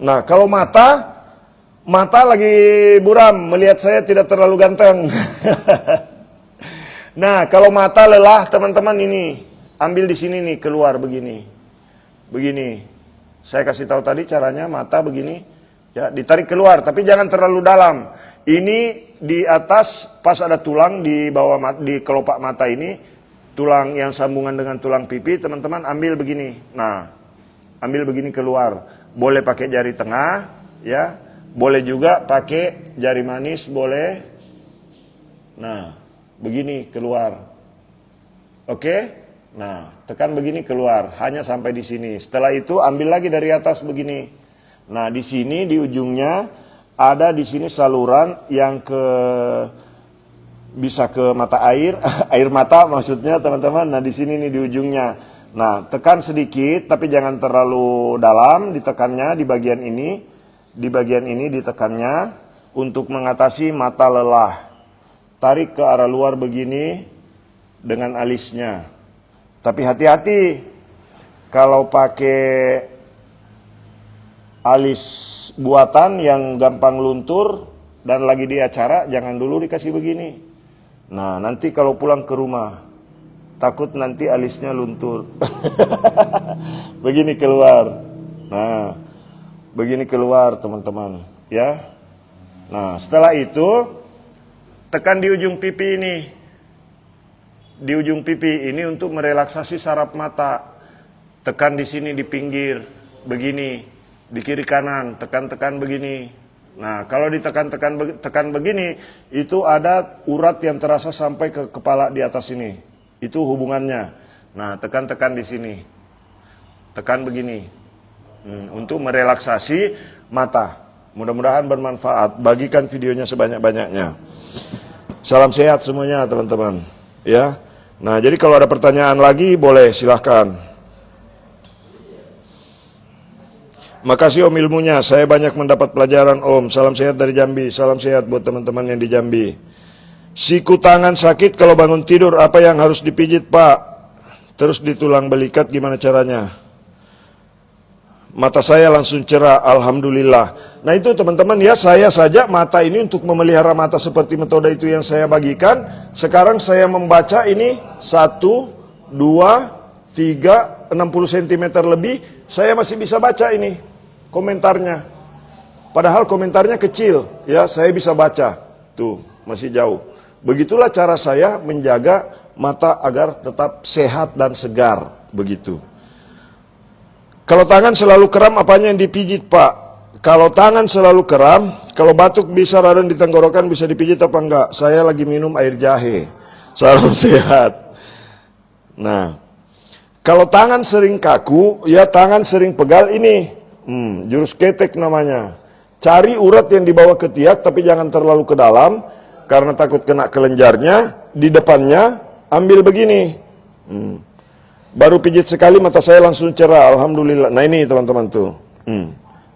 Nah, kalau mata lagi buram, melihat saya tidak terlalu ganteng. Nah, kalau mata lelah, teman-teman ini, ambil di sini nih, keluar begini. Begini. Saya kasih tahu tadi caranya, mata begini. Ya, ditarik keluar, tapi jangan terlalu dalam. Ini di atas, pas ada tulang di bawah, di kelopak mata ini, tulang yang sambungan dengan tulang pipi, teman-teman ambil begini. Nah, ambil begini keluar. Boleh pakai jari tengah, ya. Boleh juga pakai jari manis, boleh. Nah, begini keluar. Oke? Nah, tekan begini keluar, hanya sampai di sini. Setelah itu ambil lagi dari atas begini. Nah, di sini di ujungnya ada di sini saluran yang bisa ke mata air, air mata maksudnya teman-teman. Nah, di sini nih di ujungnya. Nah, tekan sedikit tapi jangan terlalu dalam, ditekannya di bagian ini. Di bagian ini ditekannya untuk mengatasi mata lelah. Tarik ke arah luar begini dengan alisnya. Tapi hati-hati, kalau pakai alis buatan yang gampang luntur dan lagi di acara, jangan dulu dikasih begini. Nah, nanti kalau pulang ke rumah, takut nanti alisnya luntur. Begini keluar. Nah, begini keluar teman-teman, ya. Nah, setelah itu, tekan di ujung pipi ini. Di ujung pipi ini untuk merelaksasi saraf mata. Tekan di sini di pinggir, begini, di kiri kanan, tekan-tekan begini. Nah, kalau ditekan begini, itu ada urat yang terasa sampai ke kepala di atas ini. Itu hubungannya. Nah, tekan-tekan di sini. Tekan begini. Untuk merelaksasi mata. Mudah-mudahan bermanfaat. Bagikan videonya sebanyak-banyaknya. Salam sehat semuanya teman-teman. Ya. Nah, jadi kalau ada pertanyaan lagi boleh silahkan. Makasih Om ilmunya, saya banyak mendapat pelajaran Om. Salam sehat dari Jambi, salam sehat buat teman-teman yang di Jambi. Siku tangan sakit kalau bangun tidur, apa yang harus dipijit Pak? Terus di tulang belikat gimana caranya? Mata saya langsung cerah, Alhamdulillah. Nah itu teman-teman ya, saya saja mata ini untuk memelihara mata seperti metode itu yang saya bagikan. Sekarang saya membaca ini 1, 2, 3, 60 cm lebih. Saya masih bisa baca ini komentarnya. Padahal komentarnya kecil, ya saya bisa baca. Tuh, masih jauh. Begitulah cara saya menjaga mata agar tetap sehat dan segar, begitu. Kalau tangan selalu kram, apanya yang dipijit Pak? Kalau tangan selalu kram, kalau batuk bisa radang di tenggorokan bisa dipijit apa enggak? Saya lagi minum air jahe. Salam sehat. Nah, kalau tangan sering kaku, ya tangan sering pegal ini. Jurus ketek namanya. Cari urat yang dibawa ketiak tapi jangan terlalu ke dalam karena takut kena kelenjarnya. Di depannya ambil begini. Baru pijit sekali mata saya langsung cerah, Alhamdulillah. Nah ini teman-teman tuh.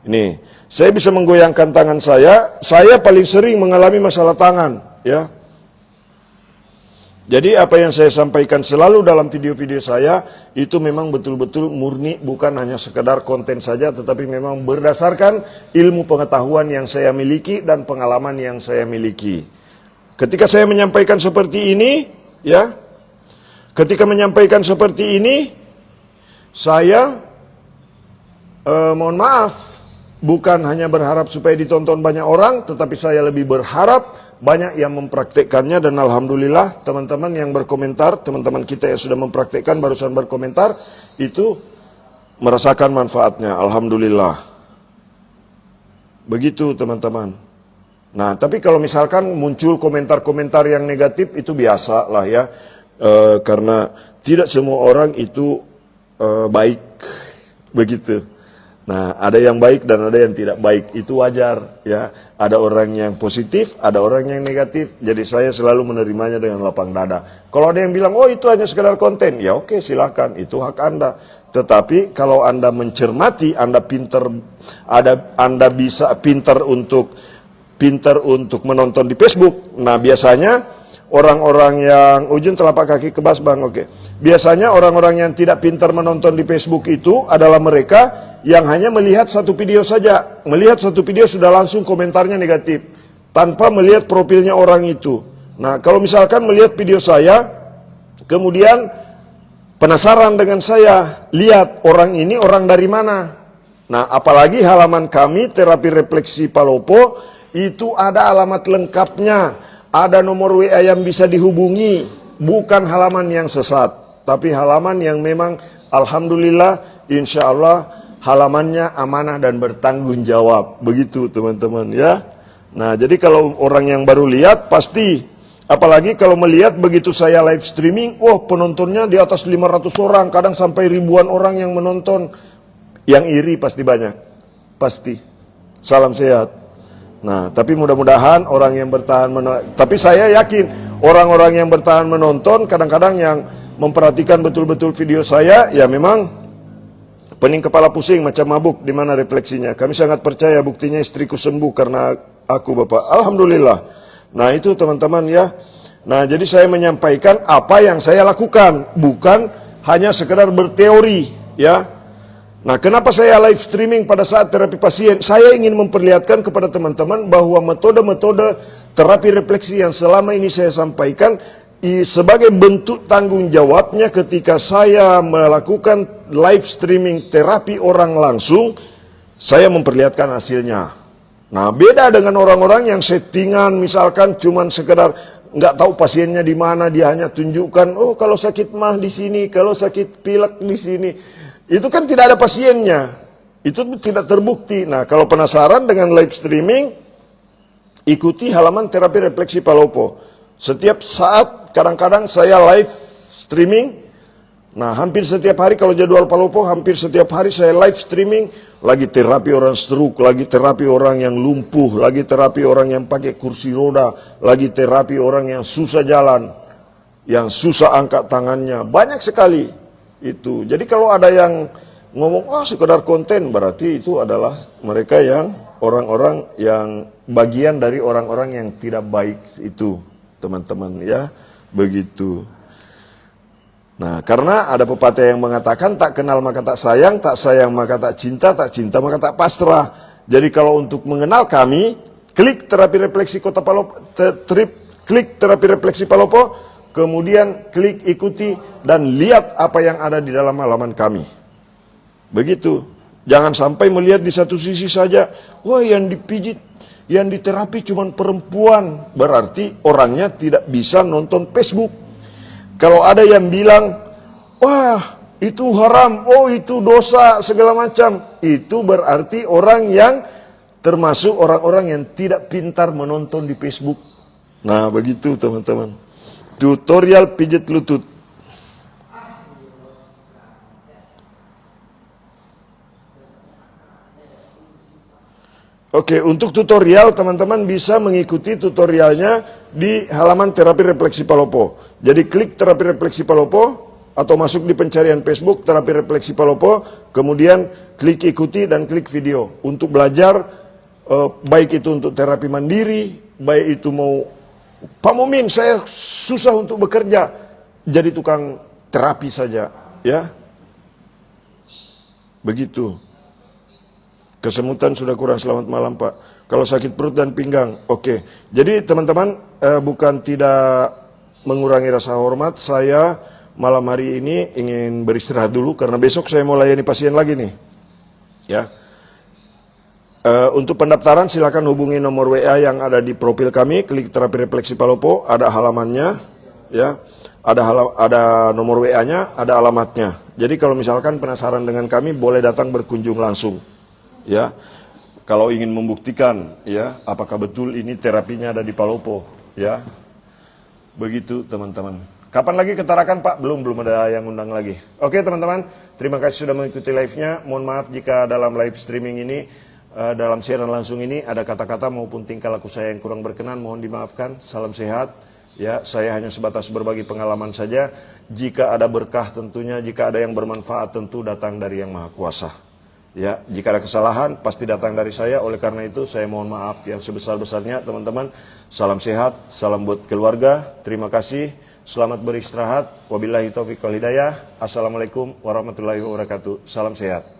Ini, saya bisa menggoyangkan tangan saya. Saya paling sering mengalami masalah tangan, ya. Jadi apa yang saya sampaikan selalu dalam video-video saya itu memang betul-betul murni, bukan hanya sekedar konten saja, tetapi memang berdasarkan ilmu pengetahuan yang saya miliki dan pengalaman yang saya miliki. Ketika saya menyampaikan seperti ini, ya. Ketika menyampaikan seperti ini, saya mohon maaf, bukan hanya berharap supaya ditonton banyak orang, tetapi saya lebih berharap banyak yang mempraktekkannya. Dan Alhamdulillah teman-teman yang berkomentar, teman-teman kita yang sudah mempraktekkan barusan berkomentar, itu merasakan manfaatnya, Alhamdulillah. Begitu teman-teman. Nah, tapi kalau misalkan muncul komentar-komentar yang negatif, itu biasa lah ya. Karena tidak semua orang itu baik, begitu. Nah, ada yang baik dan ada yang tidak baik, itu wajar ya. Ada orang yang positif, ada orang yang negatif. Jadi saya selalu menerimanya dengan lapang dada. Kalau ada yang bilang, oh itu hanya sekedar konten, ya oke silakan, itu hak Anda. Tetapi kalau Anda mencermati, Anda pinter, Anda bisa pinter untuk menonton di Facebook. Nah biasanya orang-orang yang ujung telapak kaki kebas bang, oke. Biasanya orang-orang yang tidak pintar menonton di Facebook itu adalah mereka yang hanya melihat satu video saja. Melihat satu video sudah langsung komentarnya negatif, tanpa melihat profilnya orang itu. Nah, kalau misalkan melihat video saya, kemudian penasaran dengan saya, lihat orang ini orang dari mana. Nah, apalagi halaman kami Terapi Refleksi Palopo itu ada alamat lengkapnya, ada nomor WA yang bisa dihubungi, bukan halaman yang sesat, tapi halaman yang memang alhamdulillah insya Allah halamannya amanah dan bertanggung jawab. Begitu teman-teman ya. Nah, jadi kalau orang yang baru lihat pasti, apalagi kalau melihat begitu saya live streaming, wah penontonnya di atas 500 orang, kadang sampai ribuan orang yang menonton. Yang iri pasti banyak, pasti. Salam sehat. Nah, tapi mudah-mudahan orang yang bertahan tapi saya yakin orang-orang yang bertahan menonton, kadang-kadang yang memperhatikan betul-betul video saya, ya memang pening kepala pusing macam mabuk, di mana refleksinya. Kami sangat percaya buktinya istriku sembuh karena aku Bapak. Alhamdulillah. Nah, itu teman-teman ya. Nah, jadi saya menyampaikan apa yang saya lakukan, bukan hanya sekedar berteori ya. Nah, kenapa saya live streaming pada saat terapi pasien? Saya ingin memperlihatkan kepada teman-teman bahwa metode-metode terapi refleksi yang selama ini saya sampaikan sebagai bentuk tanggung jawabnya ketika saya melakukan live streaming terapi orang langsung, saya memperlihatkan hasilnya. Nah, beda dengan orang-orang yang settingan, misalkan cuman sekedar nggak tahu pasiennya di mana, dia hanya tunjukkan, oh kalau sakit mah di sini, kalau sakit pilek di sini. Itu kan tidak ada pasiennya, itu tidak terbukti. Nah, kalau penasaran dengan live streaming, ikuti halaman Terapi Refleksi Palopo. Setiap saat, kadang-kadang saya live streaming. Nah, hampir setiap hari kalau jadwal Palopo, hampir setiap hari saya live streaming. Lagi terapi orang stroke, lagi terapi orang yang lumpuh, lagi terapi orang yang pakai kursi roda, lagi terapi orang yang susah jalan, yang susah angkat tangannya. Banyak sekali. Itu. Jadi kalau ada yang ngomong, sekedar konten, berarti itu adalah mereka yang orang-orang yang bagian dari orang-orang yang tidak baik itu, teman-teman ya, begitu. Nah, karena ada pepatah yang mengatakan tak kenal maka tak sayang maka tak cinta maka tak pasrah. Jadi kalau untuk mengenal kami, klik Terapi Refleksi Kota Palopo, klik Terapi Refleksi Palopo, kemudian klik ikuti dan lihat apa yang ada di dalam halaman kami. Begitu. Jangan sampai melihat di satu sisi saja, wah yang dipijit, yang diterapi cuma perempuan, berarti orangnya tidak bisa nonton Facebook. Kalau ada yang bilang, wah itu haram, oh itu dosa, segala macam, itu berarti orang yang termasuk orang-orang yang tidak pintar menonton di Facebook. Nah, begitu teman-teman. Tutorial pijit lutut. Oke, untuk tutorial teman-teman bisa mengikuti tutorialnya di halaman Terapi Refleksi Palopo. Jadi klik Terapi Refleksi Palopo atau masuk di pencarian Facebook Terapi Refleksi Palopo, kemudian klik ikuti dan klik video untuk belajar, baik itu untuk terapi mandiri, baik itu mau Pak Mumin, saya susah untuk bekerja, jadi tukang terapi saja, ya. Begitu. Kesemutan sudah kurang, selamat malam Pak. Kalau sakit perut dan pinggang, oke. Jadi teman-teman, bukan tidak mengurangi rasa hormat, saya malam hari ini ingin beristirahat dulu, karena besok saya mau layani pasien lagi nih. Ya. Untuk pendaftaran silakan hubungi nomor WA yang ada di profil kami, klik Terapi Refleksi Palopo, ada halamannya, ya, ada nomor WA-nya, ada alamatnya. Jadi kalau misalkan penasaran dengan kami, boleh datang berkunjung langsung, ya. Kalau ingin membuktikan, ya, apakah betul ini terapinya ada di Palopo, ya, begitu teman-teman. Kapan lagi ketarakan Pak? Belum ada yang undang lagi. Oke teman-teman, terima kasih sudah mengikuti live-nya. Mohon maaf jika dalam live streaming ini, dalam siaran langsung ini ada kata-kata maupun tingkah laku saya yang kurang berkenan, mohon dimaafkan. Salam sehat. Ya, saya hanya sebatas berbagi pengalaman saja. Jika ada berkah tentunya, jika ada yang bermanfaat tentu datang dari Yang Maha Kuasa. Ya, jika ada kesalahan pasti datang dari saya. Oleh karena itu saya mohon maaf yang sebesar-besarnya teman-teman. Salam sehat, salam buat keluarga. Terima kasih. Selamat beristirahat. Wabillahi taufiq wal hidayah. Assalamualaikum warahmatullahi wabarakatuh. Salam sehat.